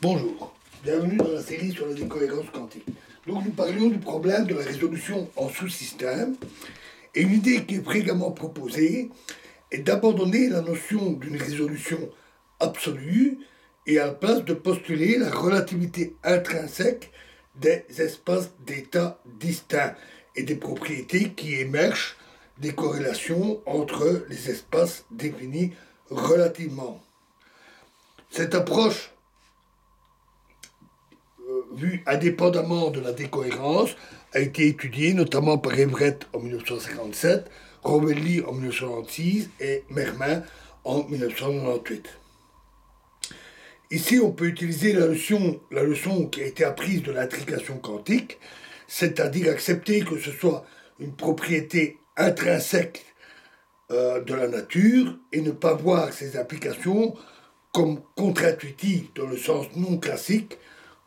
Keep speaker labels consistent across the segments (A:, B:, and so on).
A: Bonjour, bienvenue dans la série sur la décohérence quantique. Donc nous parlions du problème de la résolution en sous-système, et une idée qui est fréquemment proposée est d'abandonner la notion d'une résolution absolue et à la place de postuler la relativité intrinsèque des espaces d'état distincts et des propriétés qui émergent des corrélations entre les espaces définis relativement. Cette approche vue indépendamment de la décohérence, a été étudiée notamment par Everett en 1957, Rovelli en 1996 et Mermin en 1998. Ici, on peut utiliser la leçon qui a été apprise de l'intrication quantique, c'est-à-dire accepter que ce soit une propriété intrinsèque de la nature et ne pas voir ses applications comme contre-intuitives dans le sens non classique,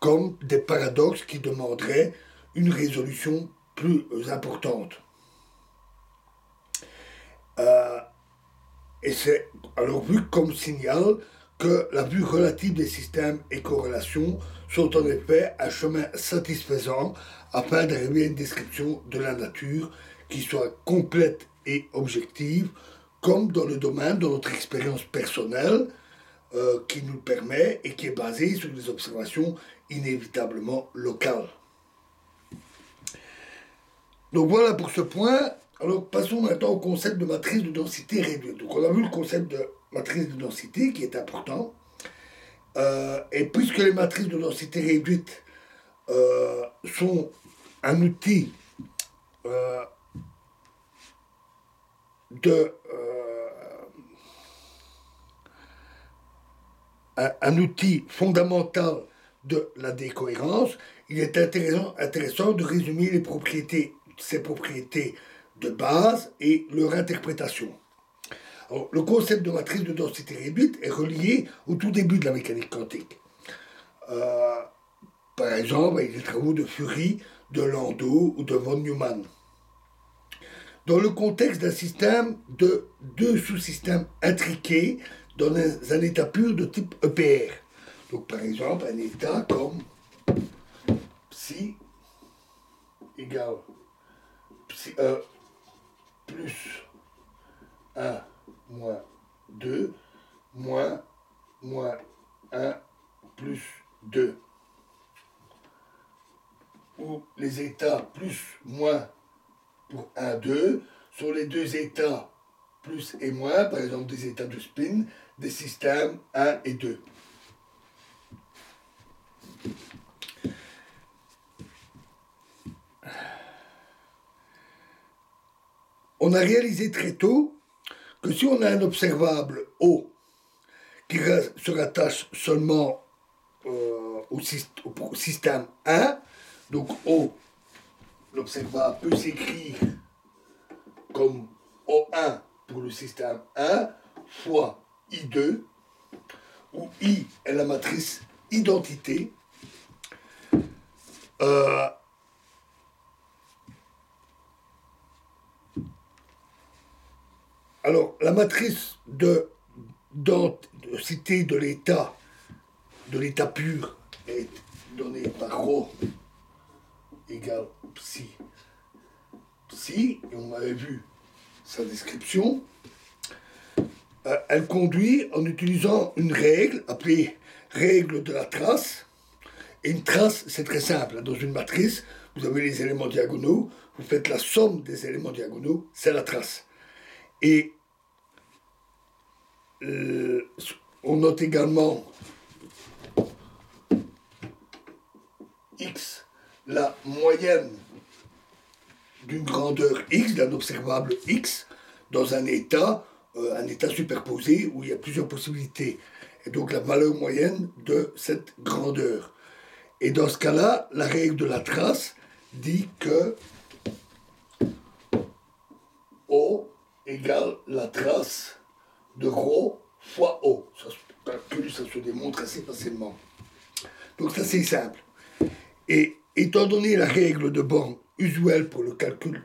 A: comme des paradoxes qui demanderaient une résolution plus importante. Et c'est alors vu comme signal que la vue relative des systèmes et corrélations sont en effet un chemin satisfaisant afin d'arriver à une description de la nature qui soit complète et objective, comme dans le domaine de notre expérience personnelle, qui nous permet et qui est basée sur des observations inévitablement locales. Donc voilà pour ce point. Alors passons maintenant au concept de matrice de densité réduite. Donc on a vu le concept de matrice de densité qui est important. Et puisque les matrices de densité réduite sont un outil un outil fondamental de la décohérence, il est intéressant de résumer ces propriétés de base et leur interprétation. Alors, le concept de matrice de densité réduite est relié au tout début de la mécanique quantique. Par exemple, avec les travaux de Fury, de Landau ou de von Neumann. Dans le contexte d'un système de deux sous-systèmes intriqués dans un état pur de type EPR. Donc par exemple, un état comme psi égale psi plus 1 moins 2 moins 1 plus 2. Où les états plus moins pour 1, 2 sont les deux états plus et moins, par exemple des états de spin, des systèmes 1 et 2. On a réalisé très tôt que si on a un observable O qui se rattache seulement au système 1, donc O, l'observable peut s'écrire comme O1 pour le système 1 fois I2, où I est la matrice identité. Alors, la matrice de densité de l'état pur est donnée par ρ égale psi. Psi, et on avait vu sa description, elle conduit en utilisant une règle appelée règle de la trace. Et une trace, c'est très simple. Dans une matrice, vous avez les éléments diagonaux, vous faites la somme des éléments diagonaux, c'est la trace. Et on note également x, la moyenne d'une grandeur x, d'un observable x, dans un état superposé où il y a plusieurs possibilités. Et donc la valeur moyenne de cette grandeur. Et dans ce cas-là, la règle de la trace dit que O égale la trace de ρ fois O. Ça se calcule, ça se démontre assez facilement. Donc ça c'est simple. Et étant donné la règle de Born usuelle pour le calcul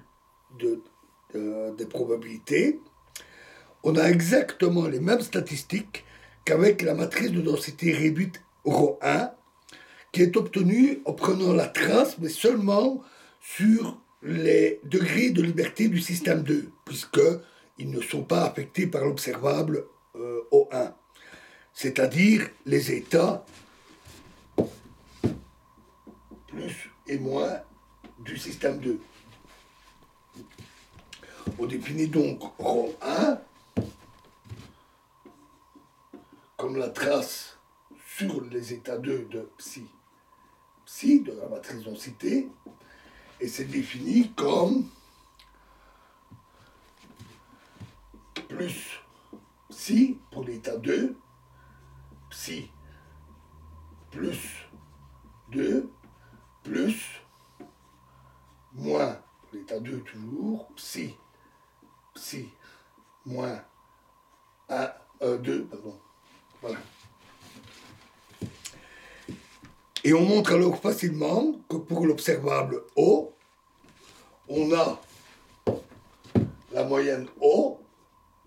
A: des probabilités, on a exactement les mêmes statistiques qu'avec la matrice de densité réduite ρ1 qui est obtenu en prenant la trace, mais seulement sur les degrés de liberté du système 2, puisqu'ils ne sont pas affectés par l'observable O1, c'est-à-dire les états plus et moins du système 2. On définit donc ρ1 comme la trace sur les états 2 de psi de la matrice densité, et c'est défini comme plus psi pour l'état 2, psi plus 2, plus moins pour l'état 2 toujours, psi moins 1, 2, pardon. Voilà. Et on montre alors facilement que pour l'observable O, on a la moyenne O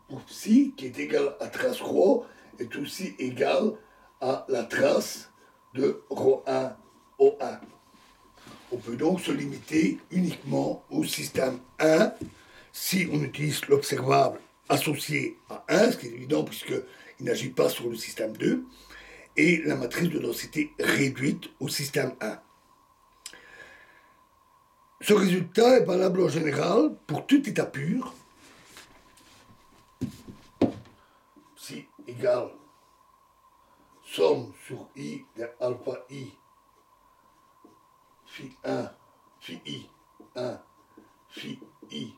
A: pour psi qui est égale à trace ρ est aussi égale à la trace de ρ1 O1. On peut donc se limiter uniquement au système 1 si on utilise l'observable associé à 1, ce qui est évident puisqu'il n'agit pas sur le système 2, et la matrice de densité réduite au système 1. Ce résultat est valable en général pour tout état pur, psi égale somme sur i de alpha i phi 1, phi i 1, phi i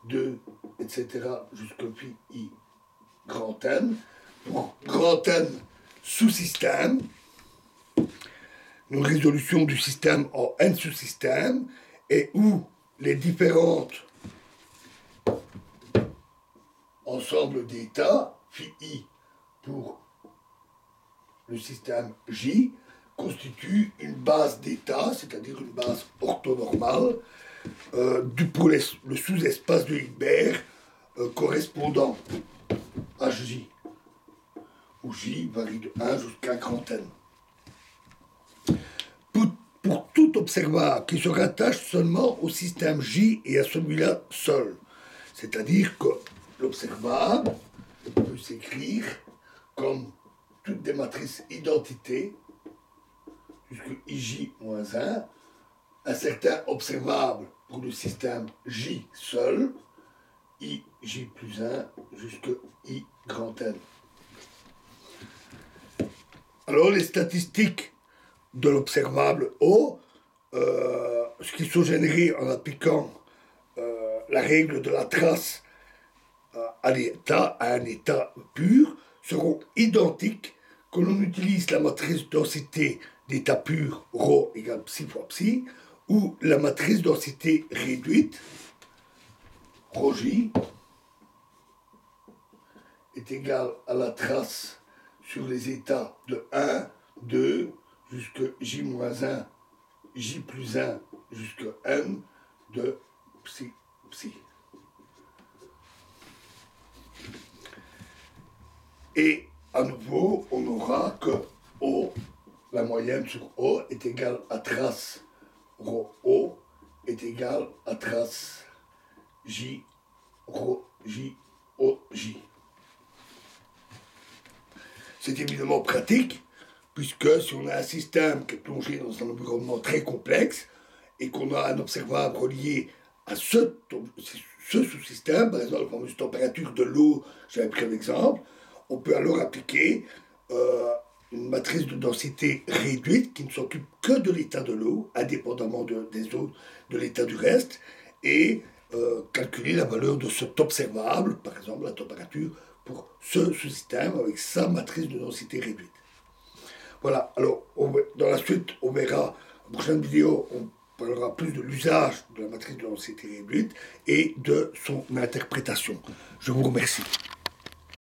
A: 2, etc. jusqu'à phi i grand N. Pour grand N sous-système, une résolution du système en n sous-systèmes, et où les différentes ensembles d'états, phi i pour le système J, constitue une base d'état, c'est-à-dire une base orthonormale, pour le sous-espace de Hilbert correspondant à J, où J varie de 1 jusqu'à grand N. Pour tout observable qui se rattache seulement au système J et à celui-là seul, c'est-à-dire que l'observable peut s'écrire comme toutes des matrices identités, jusqu'à ij-1, un certain observable pour le système J seul, ij plus 1 jusqu'à i grand N. Alors les statistiques de l'observable O, ce qui sont générés en appliquant la règle de la trace à un état pur, seront identiques que l'on utilise la matrice densité d'état pur ρ égale psi fois psi, ou la matrice densité réduite ρj est égale à la trace sur les états de 1, 2, jusqu'à j-1, j plus 1, jusqu'à n de psi, psi. Et à nouveau, on aura que O, la moyenne sur O, est égale à trace ρO est égale à trace J, ρ, J, O, J. C'est évidemment pratique, puisque si on a un système qui est plongé dans un environnement très complexe et qu'on a un observable relié à ce sous-système, par exemple la fameuse température de l'eau, j'avais pris un exemple, on peut alors appliquer une matrice de densité réduite qui ne s'occupe que de l'état de l'eau, indépendamment des autres, de l'état du reste, et calculer la valeur de cet observable, par exemple la température, pour ce sous-système avec sa matrice de densité réduite. Voilà, alors dans la suite, on verra, la prochaine vidéo, on parlera plus de l'usage de la matrice de densité réduite et de son interprétation. Je vous remercie.